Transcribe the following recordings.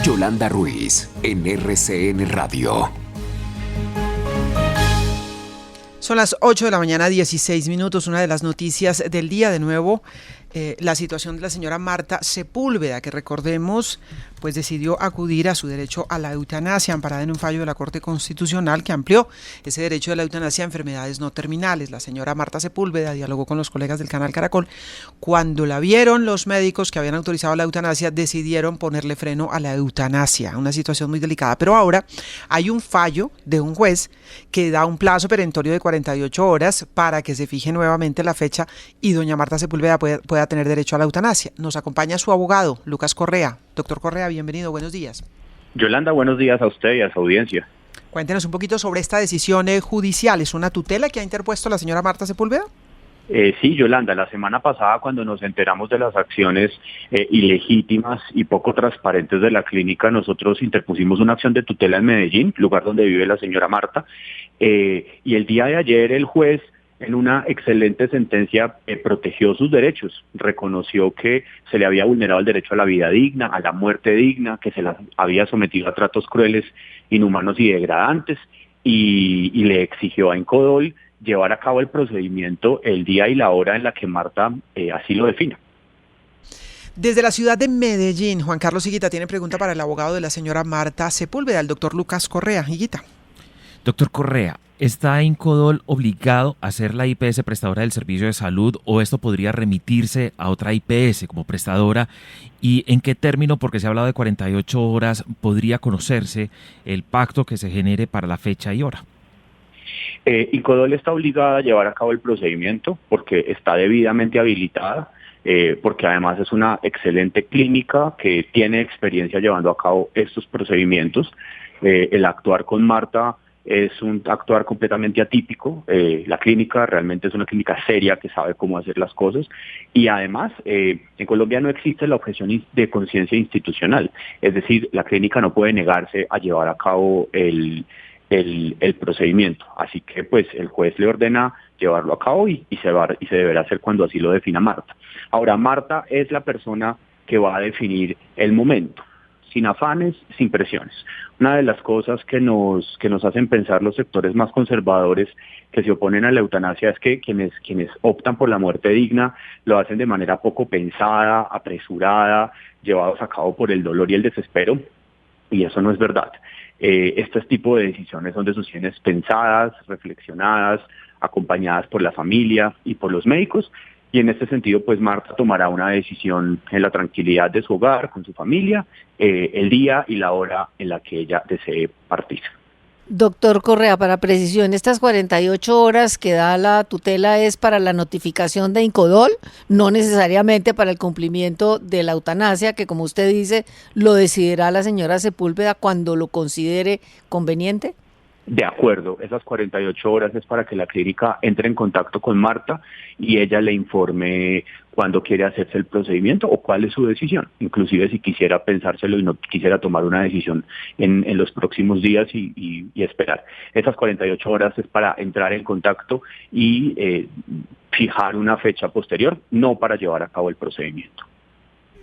Yolanda Ruiz, en RCN Radio. Son las 8 de la mañana, 16 minutos. Una de las noticias del día, de nuevo, la situación de la señora Marta Sepúlveda, que recordemos, pues decidió acudir a su derecho a la eutanasia, amparada en un fallo de la Corte Constitucional que amplió ese derecho de la eutanasia a enfermedades no terminales. La señora Marta Sepúlveda dialogó con los colegas del canal Caracol. Cuando la vieron los médicos que habían autorizado la eutanasia, decidieron ponerle freno a la eutanasia, una situación muy delicada. Pero ahora hay un fallo de un juez que da un plazo perentorio de 48 horas para que se fije nuevamente la fecha y doña Marta Sepúlveda pueda tener derecho a la eutanasia. Nos acompaña su abogado, Lucas Correa. Doctor Correa, bienvenido, buenos días. Yolanda, buenos días a usted y a su audiencia. Cuéntenos un poquito sobre esta decisión judicial. ¿Es una tutela que ha interpuesto la señora Marta Sepúlveda? Sí, Yolanda, la semana pasada cuando nos enteramos de las acciones ilegítimas y poco transparentes de la clínica, nosotros interpusimos una acción de tutela en Medellín, lugar donde vive la señora Marta, y el día de ayer el juez, en una excelente sentencia, protegió sus derechos, reconoció que se le había vulnerado el derecho a la vida digna, a la muerte digna, que se la había sometido a tratos crueles, inhumanos y degradantes, y le exigió a Incodol llevar a cabo el procedimiento el día y la hora en la que Marta así lo defina. Desde la ciudad de Medellín, Juan Carlos Higuita tiene pregunta para el abogado de la señora Marta Sepúlveda, el doctor Lucas Correa. Higuita. Doctor Correa, ¿está Incodol obligado a ser la IPS prestadora del servicio de salud o esto podría remitirse a otra IPS como prestadora? ¿Y en qué término, porque se ha hablado de 48 horas, podría conocerse el pacto que se genere para la fecha y hora? Incodol está obligada a llevar a cabo el procedimiento porque está debidamente habilitada, porque además es una excelente clínica que tiene experiencia llevando a cabo estos procedimientos. El actuar con Marta es un actuar completamente atípico. La clínica realmente es una clínica seria que sabe cómo hacer las cosas y además en Colombia no existe la objeción de conciencia institucional, es decir, la clínica no puede negarse a llevar a cabo el procedimiento, así que pues el juez le ordena llevarlo a cabo y se deberá hacer cuando así lo defina Marta. Ahora, Marta es la persona que va a definir el momento, sin afanes, sin presiones. Una de las cosas que nos hacen pensar los sectores más conservadores que se oponen a la eutanasia es que quienes optan por la muerte digna lo hacen de manera poco pensada, apresurada, llevados a cabo por el dolor y el desespero, y eso no es verdad. Este tipo de decisiones son decisiones pensadas, reflexionadas, acompañadas por la familia y por los médicos, y en este sentido pues Marta tomará una decisión en la tranquilidad de su hogar, con su familia, el día y la hora en la que ella desee partir. Doctor Correa, para precisión, estas 48 horas que da la tutela es para la notificación de Incodol, no necesariamente para el cumplimiento de la eutanasia, que como usted dice, lo decidirá la señora Sepúlveda cuando lo considere conveniente. De acuerdo, esas 48 horas es para que la clínica entre en contacto con Marta y ella le informe cuándo quiere hacerse el procedimiento o cuál es su decisión, inclusive si quisiera pensárselo y no quisiera tomar una decisión en los próximos días y esperar. Esas 48 horas es para entrar en contacto y fijar una fecha posterior, no para llevar a cabo el procedimiento.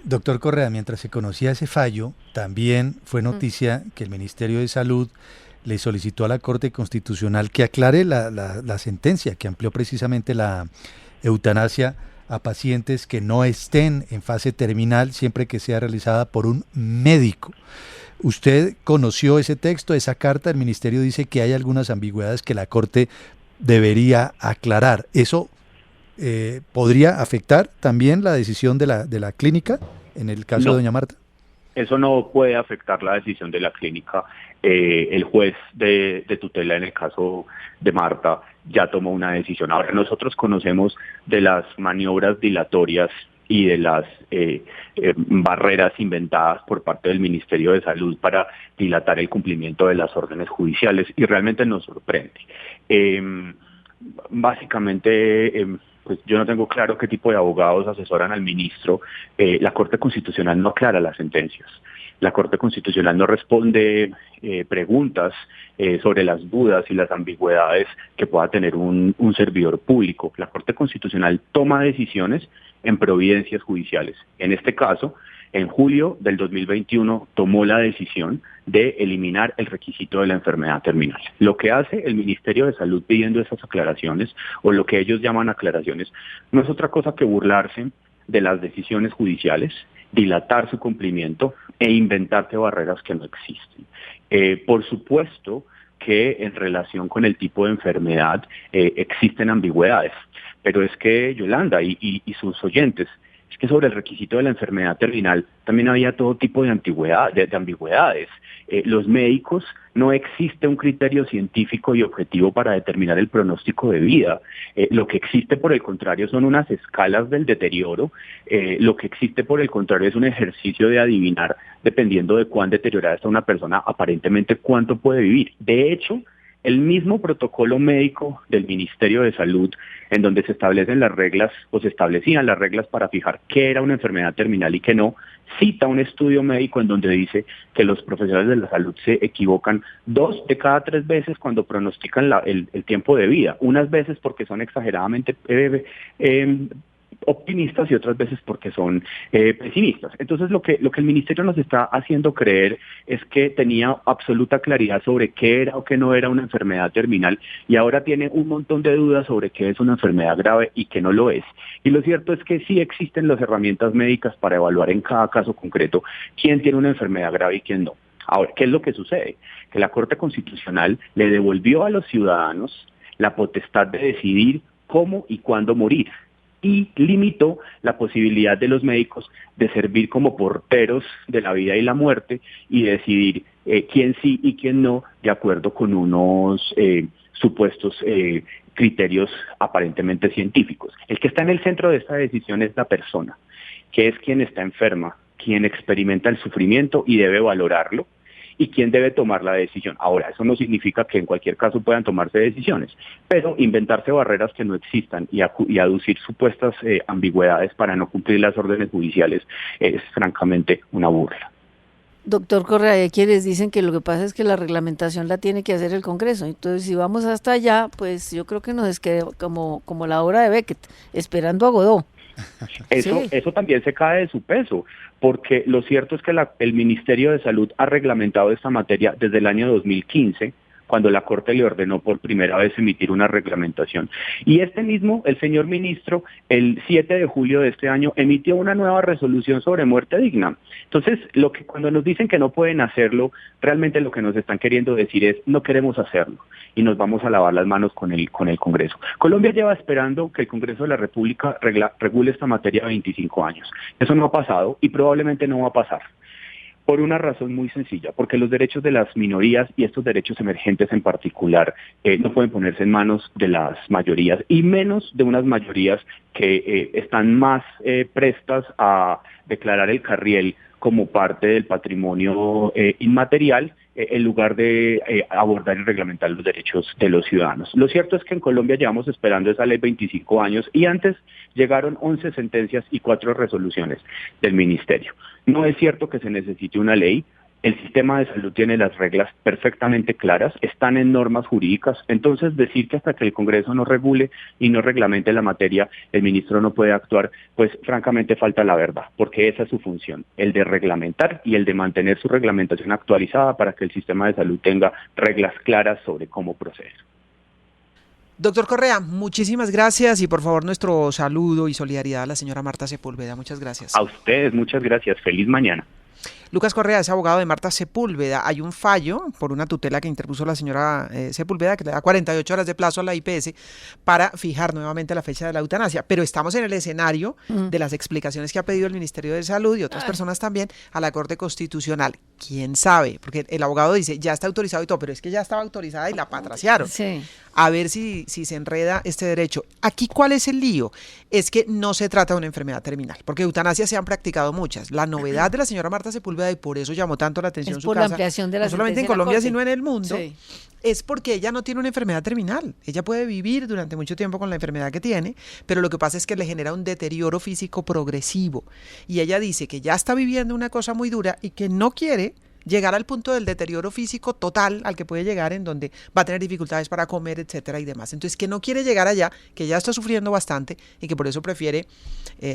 Doctor Correa, mientras se conocía ese fallo, también fue noticia que el Ministerio de Salud le solicitó a la Corte Constitucional que aclare la sentencia que amplió precisamente la eutanasia a pacientes que no estén en fase terminal siempre que sea realizada por un médico. ¿Usted conoció ese texto, esa carta? El Ministerio dice que hay algunas ambigüedades que la Corte debería aclarar. ¿Eso podría afectar también la decisión de la clínica en el caso de doña Marta? Eso no puede afectar la decisión de la clínica. El juez de tutela en el caso de Marta ya tomó una decisión. Ahora nosotros conocemos de las maniobras dilatorias y de las barreras inventadas por parte del Ministerio de Salud para dilatar el cumplimiento de las órdenes judiciales y realmente nos sorprende. Básicamente, pues yo no tengo claro qué tipo de abogados asesoran al ministro. La Corte Constitucional no aclara las sentencias. La Corte Constitucional no responde preguntas sobre las dudas y las ambigüedades que pueda tener un servidor público. La Corte Constitucional toma decisiones en providencias judiciales. En este caso, en julio del 2021 tomó la decisión de eliminar el requisito de la enfermedad terminal. Lo que hace el Ministerio de Salud pidiendo esas aclaraciones, o lo que ellos llaman aclaraciones, no es otra cosa que burlarse de las decisiones judiciales, dilatar su cumplimiento e inventarse barreras que no existen. Por supuesto que en relación con el tipo de enfermedad existen ambigüedades, pero es que, Yolanda y sus oyentes, es que sobre el requisito de la enfermedad terminal también había todo tipo de ambigüedades. Los médicos, no existe un criterio científico y objetivo para determinar el pronóstico de vida. Lo que existe, por el contrario, son unas escalas del deterioro. Lo que existe, por el contrario, es un ejercicio de adivinar, dependiendo de cuán deteriorada está una persona, aparentemente cuánto puede vivir. De hecho, el mismo protocolo médico del Ministerio de Salud, en donde se establecen las reglas, o se establecían las reglas para fijar qué era una enfermedad terminal y qué no, cita un estudio médico en donde dice que los profesionales de la salud se equivocan 2 de cada 3 veces cuando pronostican el tiempo de vida, unas veces porque son exageradamente optimistas y otras veces porque son pesimistas. Entonces lo que el ministerio nos está haciendo creer es que tenía absoluta claridad sobre qué era o qué no era una enfermedad terminal, y ahora tiene un montón de dudas sobre qué es una enfermedad grave y qué no lo es. Y lo cierto es que sí existen las herramientas médicas para evaluar en cada caso concreto quién tiene una enfermedad grave y quién no. Ahora, ¿qué es lo que sucede? Que la Corte Constitucional le devolvió a los ciudadanos la potestad de decidir cómo y cuándo morir, y limitó la posibilidad de los médicos de servir como porteros de la vida y la muerte y decidir quién sí y quién no, de acuerdo con unos supuestos criterios aparentemente científicos. El que está en el centro de esta decisión es la persona, que es quien está enferma, quien experimenta el sufrimiento y debe valorarlo, y quién debe tomar la decisión. Ahora, eso no significa que en cualquier caso puedan tomarse decisiones, pero inventarse barreras que no existan y aducir supuestas ambigüedades para no cumplir las órdenes judiciales es francamente una burla. Doctor Correa, hay quienes dicen que lo que pasa es que la reglamentación la tiene que hacer el Congreso. Entonces, si vamos hasta allá, pues yo creo que nos queda como la obra de Beckett, esperando a Godot. Eso también se cae de su peso, porque lo cierto es que el Ministerio de Salud ha reglamentado esta materia desde el año 2015, cuando la Corte le ordenó por primera vez emitir una reglamentación. Y el señor ministro, el 7 de julio de este año, emitió una nueva resolución sobre muerte digna. Entonces, cuando nos dicen que no pueden hacerlo, realmente lo que nos están queriendo decir es, no queremos hacerlo, y nos vamos a lavar las manos con el Congreso. Colombia lleva esperando que el Congreso de la República regule esta materia 25 años. Eso no ha pasado y probablemente no va a pasar. Por una razón muy sencilla, porque los derechos de las minorías y estos derechos emergentes en particular no pueden ponerse en manos de las mayorías, y menos de unas mayorías que están más prestas a declarar el carriel como parte del patrimonio inmaterial, en lugar de abordar y reglamentar los derechos de los ciudadanos. Lo cierto es que en Colombia llevamos esperando esa ley 25 años y antes llegaron 11 sentencias y 4 resoluciones del ministerio. No es cierto que se necesite una ley. El sistema de salud tiene las reglas perfectamente claras, están en normas jurídicas, entonces decir que hasta que el Congreso no regule y no reglamente la materia, el ministro no puede actuar, pues francamente falta la verdad, porque esa es su función, el de reglamentar y el de mantener su reglamentación actualizada para que el sistema de salud tenga reglas claras sobre cómo proceder. Doctor Correa, muchísimas gracias, y por favor nuestro saludo y solidaridad a la señora Marta Sepúlveda. Muchas gracias. A ustedes, muchas gracias. Feliz mañana. Lucas Correa es abogado de Marta Sepúlveda. Hay un fallo por una tutela que interpuso la señora Sepúlveda, que le da 48 horas de plazo a la IPS para fijar nuevamente la fecha de la eutanasia. Pero estamos en el escenario de las explicaciones que ha pedido el Ministerio de Salud y otras personas también a la Corte Constitucional. ¿Quién sabe? Porque el abogado dice, ya está autorizado y todo, pero es que ya estaba autorizada y la patraciaron. Sí. A ver si se enreda este derecho. Aquí, ¿cuál es el lío? Es que no se trata de una enfermedad terminal, porque eutanasias se han practicado muchas. La novedad de la señora Marta Sepúlveda, y por eso llamó tanto la atención es su por caso, la ampliación de la no solamente en sentencia de la Colombia, Corte, sino en el mundo, sí, es porque ella no tiene una enfermedad terminal. Ella puede vivir durante mucho tiempo con la enfermedad que tiene, pero lo que pasa es que le genera un deterioro físico progresivo. Y ella dice que ya está viviendo una cosa muy dura y que no quiere llegar al punto del deterioro físico total al que puede llegar, en donde va a tener dificultades para comer, etcétera y demás. Entonces, que no quiere llegar allá, que ya está sufriendo bastante y que por eso prefiere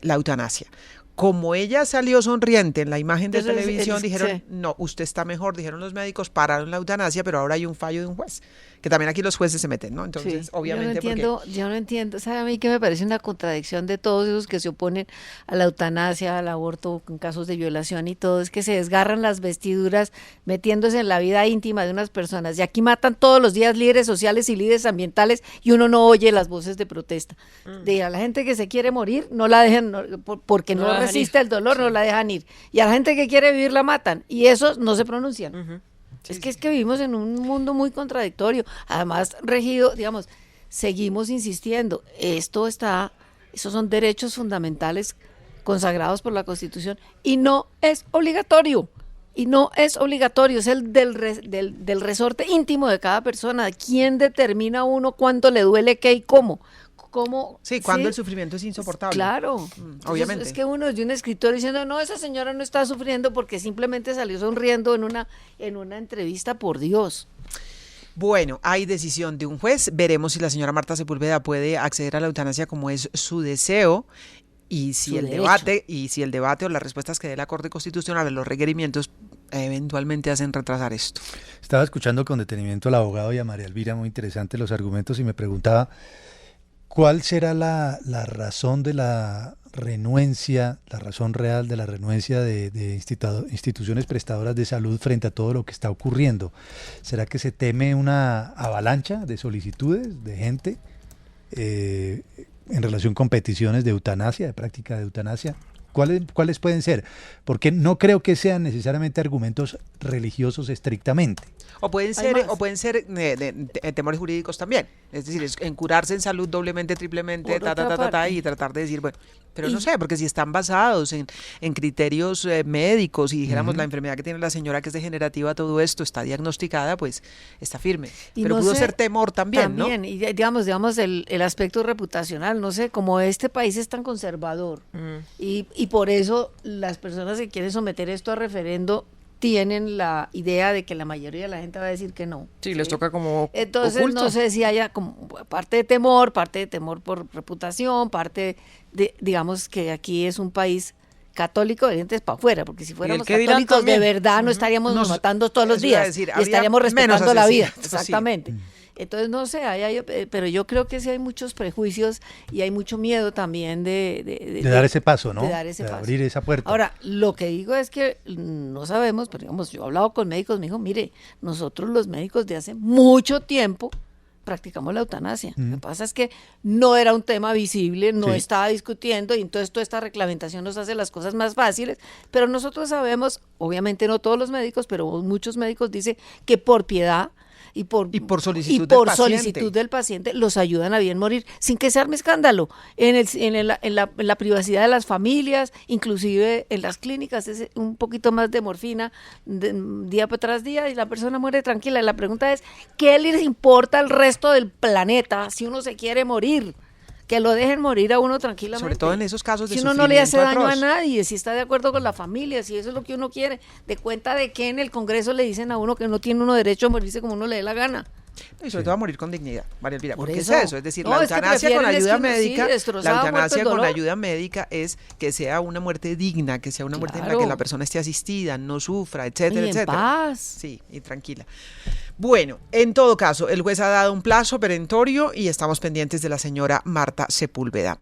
la eutanasia. Como ella salió sonriente en la imagen de Entonces, televisión, dijeron, sí. no, usted está mejor, dijeron los médicos, pararon la eutanasia, pero ahora hay un fallo de un juez, que también aquí los jueces se meten, ¿no? Entonces, Sí, obviamente, yo no entiendo, ¿sabe a mí que me parece una contradicción de todos esos que se oponen a la eutanasia, al aborto en casos de violación y todo? Es que se desgarran las vestiduras metiéndose en la vida íntima de unas personas, y aquí matan todos los días líderes sociales y líderes ambientales y uno no oye las voces de protesta. De a la gente que se quiere morir, no la dejan, porque No no la dejan resiste ir. el dolor, no la dejan ir, y a la gente que quiere vivir la matan, y esos no se pronuncian. Es que vivimos en un mundo muy contradictorio, además regido, digamos, seguimos insistiendo, esos son derechos fundamentales consagrados por la Constitución y no es obligatorio, es el del resorte íntimo de cada persona. ¿Quién determina uno cuánto le duele qué y cómo? Sí, cuando el sufrimiento es insoportable. Claro, entonces, obviamente. es que uno es de un escritor diciendo, no, esa señora no está sufriendo porque simplemente salió sonriendo en una entrevista, por Dios. Bueno, hay decisión de un juez, veremos si la señora Marta Sepúlveda puede acceder a la eutanasia como es su deseo, y si Su el derecho. debate o las respuestas que dé la Corte Constitucional a los requerimientos eventualmente hacen retrasar esto. Estaba escuchando con detenimiento al abogado y a María Elvira, muy interesantes los argumentos, y me preguntaba cuál será la razón de la renuencia, la razón real de la renuencia de instituciones prestadoras de salud frente a todo lo que está ocurriendo. ¿Será que se teme una avalancha de solicitudes de gente en relación con peticiones de eutanasia, de práctica de eutanasia? ¿Cuáles pueden ser? Porque no creo que sean necesariamente argumentos religiosos estrictamente. O pueden ser temores jurídicos también. Es decir, en curarse en salud doblemente, triplemente, Por otra parte. y tratar de decir, bueno, pero no sé, porque si están basados en criterios médicos y dijéramos la enfermedad que tiene la señora que es degenerativa, todo esto está diagnosticada, pues está firme. Y Pero no pudo sé, ser temor también, ¿no? y digamos el aspecto reputacional, no sé, como este país es tan conservador y por eso las personas que quieren someter esto a referendo tienen la idea de que la mayoría de la gente va a decir que no. Sí, les toca como Entonces oculto. no sé si haya como parte de temor por reputación, parte de, digamos que aquí es un país católico de dientes para afuera, porque si fuéramos qué dirán católicos de también? verdad no estaríamos Nos- matando todos los eso iba a días decir, y habría estaríamos menos respetando la vida, asesinos, eso sí. exactamente. Entonces no sé, pero yo creo que sí hay muchos prejuicios y hay mucho miedo también De dar ese paso, ¿no? de dar ese paso. Abrir esa puerta. Ahora, lo que digo es que no sabemos, pero digamos, yo he hablado con médicos, me dijo, mire, nosotros los médicos de hace mucho tiempo practicamos la eutanasia. Lo que pasa es que no era un tema visible, no Sí. estaba discutiendo, y entonces toda esta reglamentación nos hace las cosas más fáciles, pero nosotros sabemos, obviamente no todos los médicos, pero muchos médicos dicen que por piedad y por solicitud y por del paciente. solicitud del paciente los ayudan a bien morir sin que se arme escándalo en la privacidad de las familias, inclusive en las clínicas es un poquito más de morfina día tras día y la persona muere tranquila. La pregunta es, ¿qué les importa al resto del planeta si uno se quiere morir? Que lo dejen morir a uno tranquilamente. Sobre todo en esos casos de si uno no le hace sufrimiento daño a atroz. nadie, si está de acuerdo con la familia, si eso es lo que uno quiere, de cuenta de que en el Congreso le dicen a uno que no tiene uno derecho a morirse como uno le dé la gana. Y sobre todo a morir con dignidad, María Elvira, Por porque eso. es eso, es decir, No, la es que eutanasia con prefieren ayuda sí, médica, destrozada, la muerto eutanasia el con dolor. ayuda médica es que sea una muerte digna, que sea una muerte en la que Claro. la persona esté asistida, no sufra, etcétera, Y en etcétera. paz. Sí, y tranquila. Bueno, en todo caso, el juez ha dado un plazo perentorio y estamos pendientes de la señora Marta Sepúlveda.